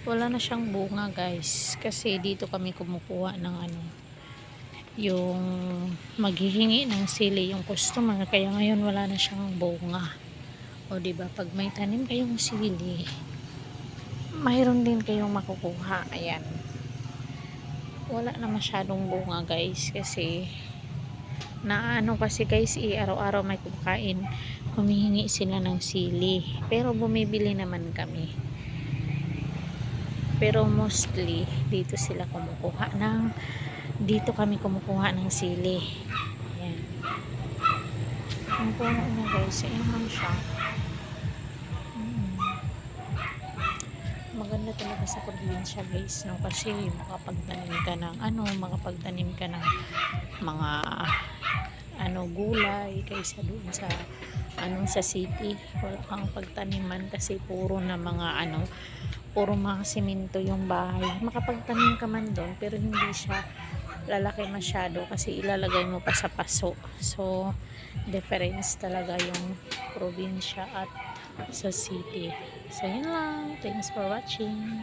wala na siyang bunga guys, kasi dito kami kumukuha ng ano, yung maghihingi ng sili yung customer, kaya ngayon wala na siyang bunga. O diba, pag may tanim kayong sili, mayroon din kayong makukuha. Ayan, wala na masyadong bunga guys, kasi naano kasi guys, araw-araw may kumakain, humihingi sila ng sili, pero bumibili naman kami, pero mostly dito kami kumukuha ng sili. Ayan, ang puno niya guys, ayan lang siya. Maganda talaga sa probinsya guys, no? Kasi makapagtanim ka ng mga gulay, kaysa doon sa sa city wala kang pagtaniman, kasi puro mga simento yung bahay. Makapagtanim ka man doon, pero hindi siya lalaki masyado, kasi ilalagay mo pa sa paso. So difference talaga yung probinsya at sa city. So yun lang, thanks for watching.